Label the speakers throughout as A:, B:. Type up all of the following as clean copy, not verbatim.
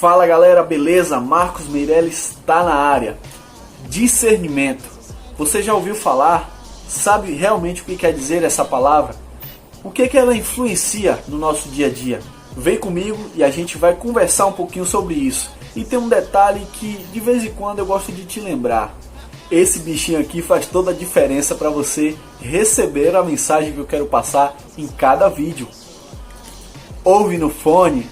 A: Fala galera, beleza? Marcos Meirelles está na área. Discernimento. Você já ouviu falar? Sabe realmente o que quer dizer essa palavra? O que ela influencia no nosso dia a dia? Vem comigo e a gente vai conversar um pouquinho sobre isso. E tem um detalhe que de vez em quando eu gosto de te lembrar. Esse bichinho aqui faz toda a diferença para você receber a mensagem que eu quero passar em cada vídeo. Ouve no fone.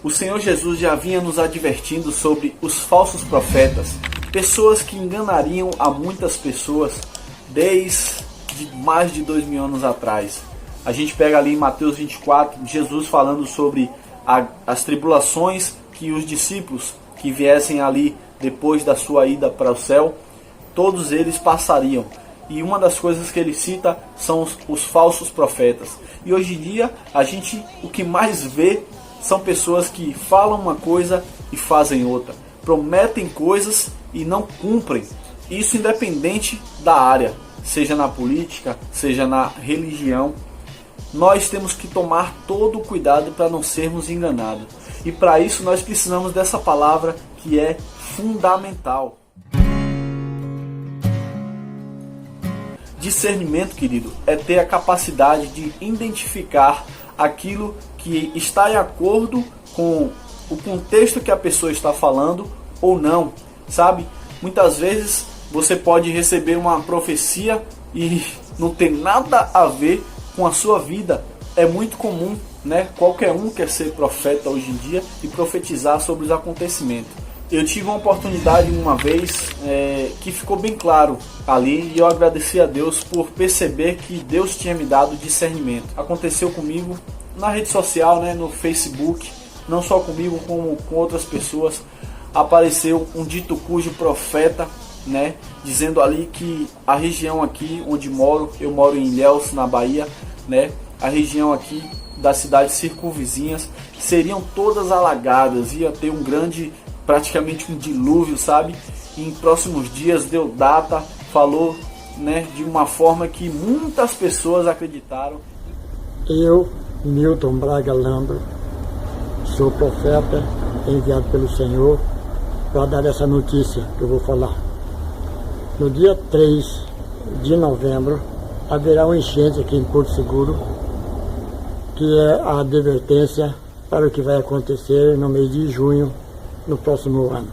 A: O Senhor Jesus já vinha nos advertindo sobre os falsos profetas, pessoas que enganariam a muitas pessoas desde mais de 2000 anos atrás. A gente pega ali em Mateus 24, Jesus falando sobre as tribulações que os discípulos que viessem ali depois da sua ida para o céu, todos eles passariam. E uma das coisas que ele cita são os falsos profetas. E hoje em dia, o que mais vê são pessoas que falam uma coisa e fazem outra. Prometem coisas e não cumprem. Isso independente da área, seja na política, seja na religião. Nós temos que tomar todo o cuidado para não sermos enganados. E para isso nós precisamos dessa palavra que é fundamental. Discernimento, querido, é ter a capacidade de identificar aquilo que está em acordo com o contexto que a pessoa está falando ou não, sabe? Muitas vezes você pode receber uma profecia e não tem nada a ver com a sua vida. É muito comum, né? Qualquer um quer ser profeta hoje em dia e profetizar sobre os acontecimentos. Eu tive uma oportunidade uma vez que ficou bem claro ali e eu agradeci a Deus por perceber que Deus tinha me dado discernimento. Aconteceu comigo na rede social, né, no Facebook, não só comigo como com outras pessoas. Apareceu um dito cujo profeta, né, dizendo ali que a região aqui onde eu moro em Ilhéus, na Bahia, né, a região aqui das cidades circunvizinhas seriam todas alagadas, ia ter praticamente um dilúvio, sabe? E em próximos dias deu data, falou, né, de uma forma que muitas pessoas acreditaram.
B: Eu, Milton Braga Lambro, sou profeta enviado pelo Senhor para dar essa notícia que eu vou falar. No dia 3 de novembro haverá uma enchente aqui em Porto Seguro, que é a advertência para o que vai acontecer no mês de junho no próximo ano.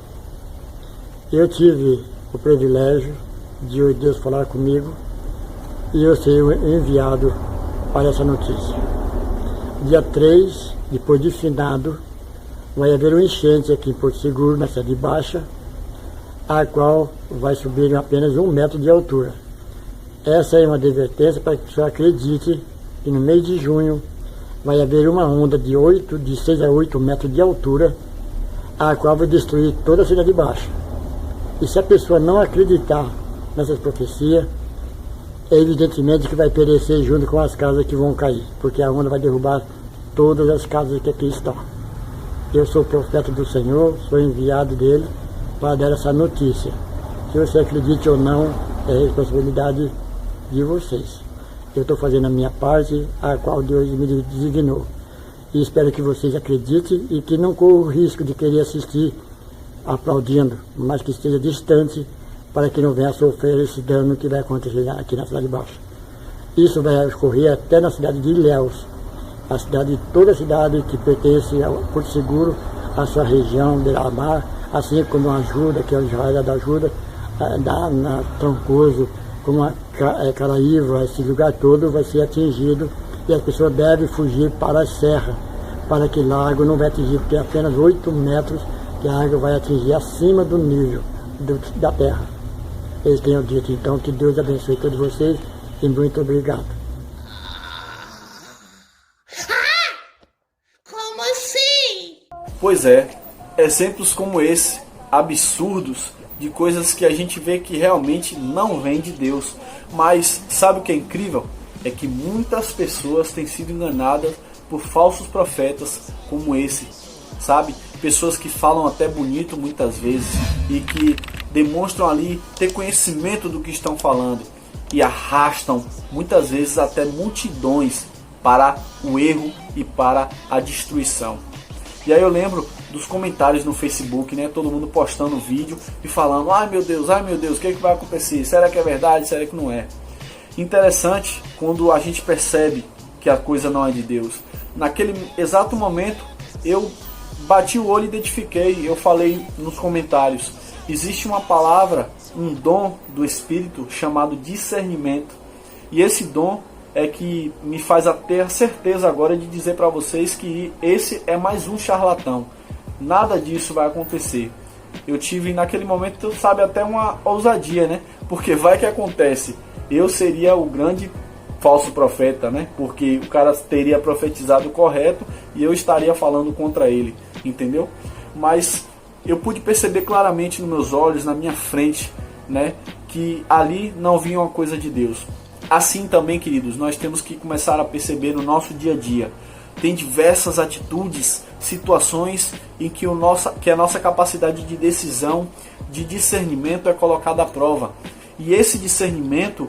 B: Eu tive o privilégio de Deus falar comigo e eu ser enviado para essa notícia. Dia 3, depois de finado, vai haver uma enchente aqui em Porto Seguro, na cidade baixa, a qual vai subir apenas 1 metro de altura. Essa é uma advertência para que a pessoa acredite que no mês de junho vai haver uma onda de 6 a 8 metros de altura, a qual vai destruir toda a cidade baixa. E se a pessoa não acreditar nessas profecias, é evidentemente que vai perecer junto com as casas que vão cair, porque a onda vai derrubar todas as casas que aqui estão. Eu sou profeta do Senhor, sou enviado dele para dar essa notícia. Se você acredite ou não, é responsabilidade de vocês. Eu estou fazendo a minha parte, a qual Deus me designou. E espero que vocês acreditem e que não corram o risco de querer assistir aplaudindo, mas que esteja distante para que não venha a sofrer esse dano que vai acontecer aqui na Cidade Baixa. Isso vai ocorrer até na cidade de Ilhéus, toda a cidade que pertence ao Porto Seguro, a sua região, Beira-Mar, assim como a Ajuda, que é o Israel da Ajuda, na Troncoso, como a Caraíva, esse lugar todo vai ser atingido e as pessoas devem fugir para a serra, para que lá a água não vai atingir, porque é apenas 8 metros que a água vai atingir acima do nível da terra. Eles tenham dito, então, que Deus abençoe todos vocês e muito obrigado.
C: Como assim?
A: Pois é, exemplos como esse, absurdos, de coisas que a gente vê que realmente não vem de Deus. Mas sabe o que é incrível? É que muitas pessoas têm sido enganadas por falsos profetas como esse, sabe? Pessoas que falam até bonito muitas vezes e que demonstram ali ter conhecimento do que estão falando e arrastam muitas vezes até multidões para o erro e para a destruição. E aí eu lembro dos comentários no Facebook, né? Todo mundo postando vídeo e falando: ai meu Deus, o que vai acontecer? Será que é verdade? Será que não é? Interessante quando a gente percebe que a coisa não é de Deus. Naquele exato momento eu bati o olho e identifiquei, eu falei nos comentários: existe uma palavra, um dom do Espírito chamado discernimento. E esse dom é que me faz ter a certeza agora de dizer para vocês que esse é mais um charlatão. Nada disso vai acontecer. Eu tive naquele momento, sabe, até uma ousadia, né? Porque vai que acontece. Eu seria o grande falso profeta, né? Porque o cara teria profetizado correto e eu estaria falando contra ele, entendeu? Mas eu pude perceber claramente nos meus olhos, na minha frente, né, que ali não vinha uma coisa de Deus. Assim também, queridos, nós temos que começar a perceber no nosso dia a dia. Tem diversas atitudes, situações em que a nossa capacidade de decisão, de discernimento é colocada à prova. E esse discernimento,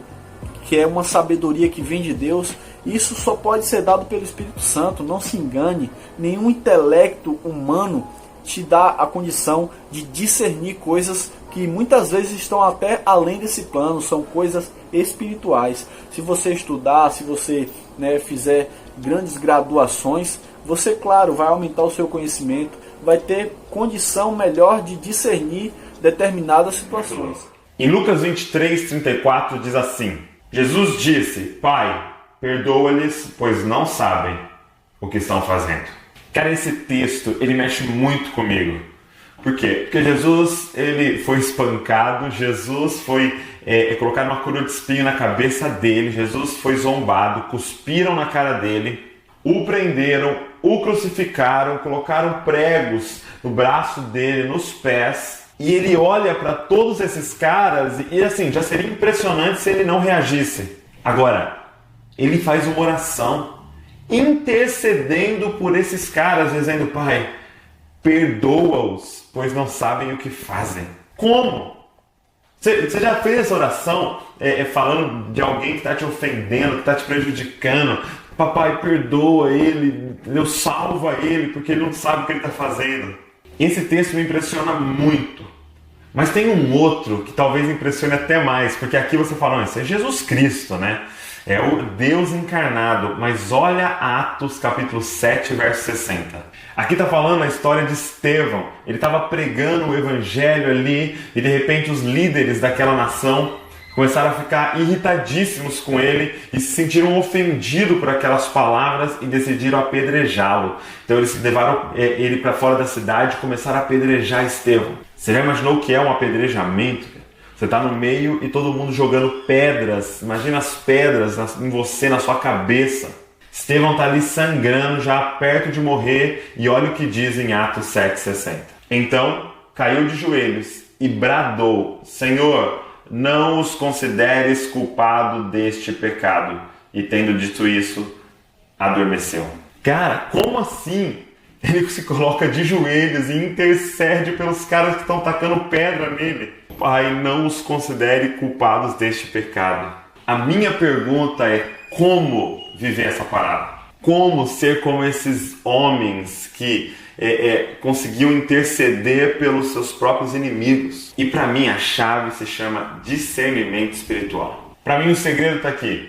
A: que é uma sabedoria que vem de Deus, isso só pode ser dado pelo Espírito Santo. Não se engane, nenhum intelecto humano te dá a condição de discernir coisas que muitas vezes estão até além desse plano, são coisas espirituais. Se você estudar, se você, né, fizer grandes graduações, você, claro, vai aumentar o seu conhecimento, vai ter condição melhor de discernir determinadas situações.
D: Em Lucas 23:34 diz assim: Jesus disse: Pai, perdoa-lhes, pois não sabem o que estão fazendo. Cara, esse texto, ele mexe muito comigo. Por quê? Porque Jesus, ele foi espancado, Jesus foi colocado uma coroa de espinho na cabeça dele, Jesus foi zombado, cuspiram na cara dele, o prenderam, o crucificaram, colocaram pregos no braço dele, nos pés, e ele olha para todos esses caras e assim, já seria impressionante se ele não reagisse. Agora, ele faz uma oração intercedendo por esses caras, dizendo: Pai, perdoa-os, pois não sabem o que fazem. Como? Você já fez essa oração falando de alguém que está te ofendendo, que está te prejudicando? Papai, perdoa ele, Deus salva ele, porque ele não sabe o que ele está fazendo. Esse texto me impressiona muito. Mas tem um outro que talvez impressione até mais, porque aqui você fala: isso é Jesus Cristo, né? É o Deus encarnado. Mas olha Atos capítulo 7, verso 60. Aqui está falando a história de Estevão. Ele estava pregando o evangelho ali e de repente os líderes daquela nação começaram a ficar irritadíssimos com ele e se sentiram ofendidos por aquelas palavras e decidiram apedrejá-lo. Então eles levaram ele para fora da cidade e começaram a apedrejar Estevão. Você já imaginou o que é um apedrejamento? Você está no meio e todo mundo jogando pedras. Imagina as pedras em você, na sua cabeça. Estevão está ali sangrando, já perto de morrer, e olha o que diz em Atos 7,60. Então caiu de joelhos e bradou: Senhor, não os consideres culpado deste pecado. E tendo dito isso, adormeceu. Cara, como assim? Ele se coloca de joelhos e intercede pelos caras que estão tacando pedra nele. Pai, não os considere culpados deste pecado. A minha pergunta é: como viver essa parada? Como ser como esses homens que conseguiam interceder pelos seus próprios inimigos? E para mim a chave se chama discernimento espiritual. Para mim o segredo está aqui.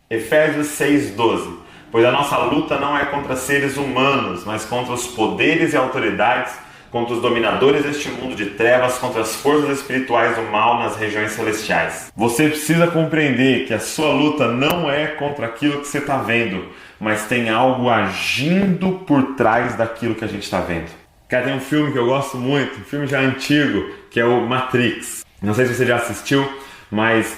D: Efésios 6:12. Pois a nossa luta não é contra seres humanos, mas contra os poderes e autoridades, contra os dominadores deste mundo de trevas, contra as forças espirituais do mal nas regiões celestiais. Você precisa compreender que a sua luta não é contra aquilo que você está vendo, mas tem algo agindo por trás daquilo que a gente está vendo. Cara, tem um filme que eu gosto muito, um filme já antigo, que é o Matrix. Não sei se você já assistiu, mas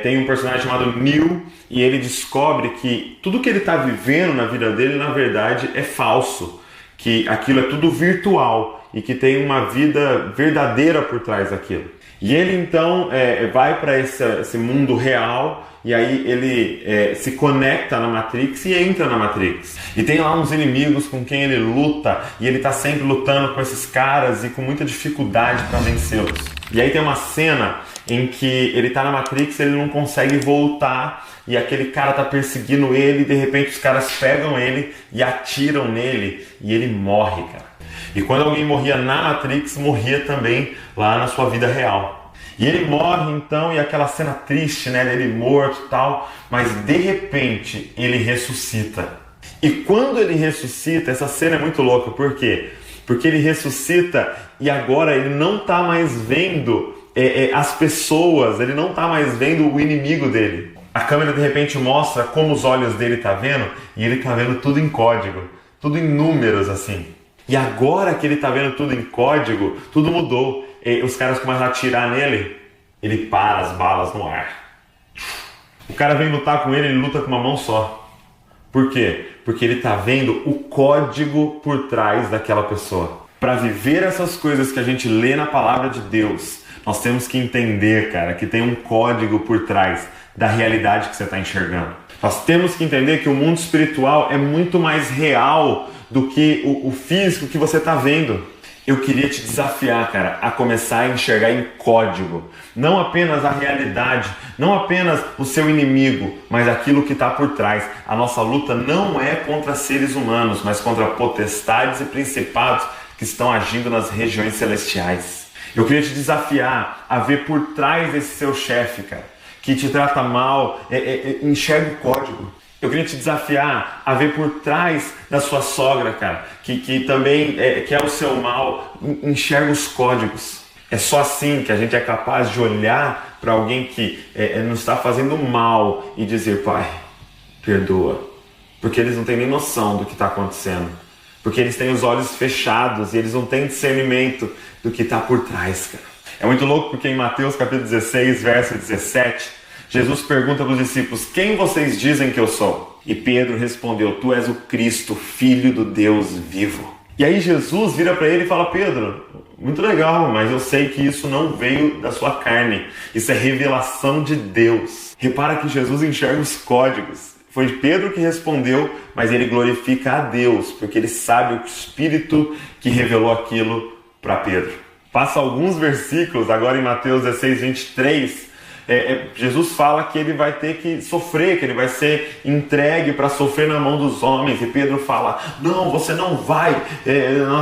D: tem um personagem chamado Neo e ele descobre que tudo que ele está vivendo na vida dele, na verdade, é falso. Que aquilo é tudo virtual e que tem uma vida verdadeira por trás daquilo. E ele então vai para esse mundo real, e aí ele se conecta na Matrix e entra na Matrix. E tem lá uns inimigos com quem ele luta, e ele está sempre lutando com esses caras e com muita dificuldade para vencê-los. E aí tem uma cena em que ele está na Matrix, ele não consegue voltar, e aquele cara está perseguindo ele, e de repente os caras pegam ele e atiram nele, e ele morre, cara. E quando alguém morria na Matrix, morria também lá na sua vida real. E ele morre então, e aquela cena triste, né? Ele morto e tal, mas de repente ele ressuscita. E quando ele ressuscita, essa cena é muito louca, por quê? Porque ele ressuscita e agora ele não está mais vendo as pessoas, ele não está mais vendo o inimigo dele. A câmera de repente mostra como os olhos dele estão vendo, e ele está vendo tudo em código, tudo em números assim. E agora que ele está vendo tudo em código, tudo mudou. E os caras começam a atirar nele, ele para as balas no ar. O cara vem lutar com ele, ele luta com uma mão só. Por quê? Porque ele está vendo o código por trás daquela pessoa. Para viver essas coisas que a gente lê na palavra de Deus, nós temos que entender, cara, que tem um código por trás da realidade que você está enxergando. Nós temos que entender que o mundo espiritual é muito mais real do que o físico que você está vendo. Eu queria te desafiar, cara, a começar a enxergar em código. Não apenas a realidade, não apenas o seu inimigo, mas aquilo que está por trás. A nossa luta não é contra seres humanos, mas contra potestades e principados que estão agindo nas regiões celestiais. Eu queria te desafiar a ver por trás desse seu chefe, cara, que te trata mal, enxerga o código. Eu queria te desafiar a ver por trás da sua sogra, cara, que também quer o seu mal, enxerga os códigos. É só assim que a gente é capaz de olhar para alguém que nos está fazendo mal e dizer, Pai, perdoa. Porque eles não têm nem noção do que está acontecendo. Porque eles têm os olhos fechados e eles não têm discernimento do que está por trás, cara. É muito louco porque em Mateus capítulo 16, verso 17... Jesus pergunta para os discípulos, quem vocês dizem que eu sou? E Pedro respondeu, tu és o Cristo, Filho do Deus vivo. E aí Jesus vira para ele e fala, Pedro, muito legal, mas eu sei que isso não veio da sua carne. Isso é revelação de Deus. Repara que Jesus enxerga os códigos. Foi Pedro que respondeu, mas ele glorifica a Deus, porque ele sabe o Espírito que revelou aquilo para Pedro. Passa alguns versículos, agora em Mateus 16, 23... Jesus fala que ele vai ter que sofrer, que ele vai ser entregue para sofrer na mão dos homens. E Pedro fala, não, você não vai,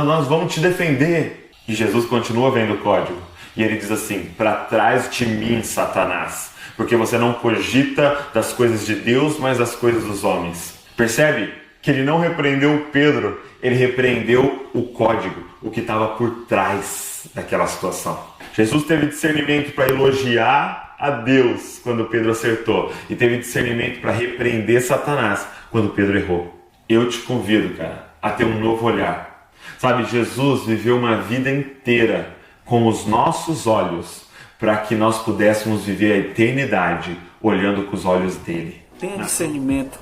D: nós vamos te defender. E Jesus continua vendo o código. E ele diz assim, para trás de mim, Satanás, porque você não cogita das coisas de Deus, mas das coisas dos homens. Percebe que ele não repreendeu Pedro, ele repreendeu o código, o que estava por trás daquela situação. Jesus teve discernimento para elogiar a Deus quando Pedro acertou, e teve discernimento para repreender Satanás quando Pedro errou. Eu te convido, cara, a ter um novo olhar. Sabe, Jesus viveu uma vida inteira com os nossos olhos para que nós pudéssemos viver a eternidade olhando com os olhos dele.
A: Tenha discernimento.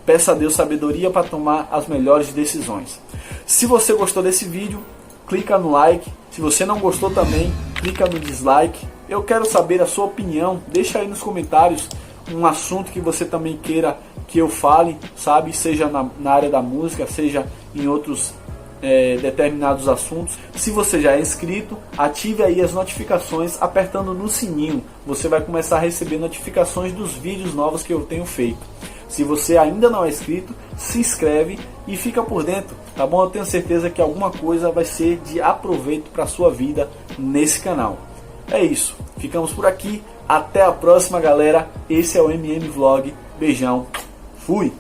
A: Peça a Deus sabedoria para tomar as melhores decisões. Se você gostou desse vídeo, clica no like. Se você não gostou também, clica no dislike. Eu quero saber a sua opinião. Deixa aí nos comentários um assunto que você também queira que eu fale, sabe? Seja na área da música, seja em outros determinados assuntos. Se você já é inscrito, ative aí as notificações apertando no sininho. Você vai começar a receber notificações dos vídeos novos que eu tenho feito. Se você ainda não é inscrito, se inscreve e fica por dentro, tá bom? Eu tenho certeza que alguma coisa vai ser de aproveito para a sua vida nesse canal. É isso, ficamos por aqui, até a próxima, galera. Esse é o MM Vlog, beijão, fui!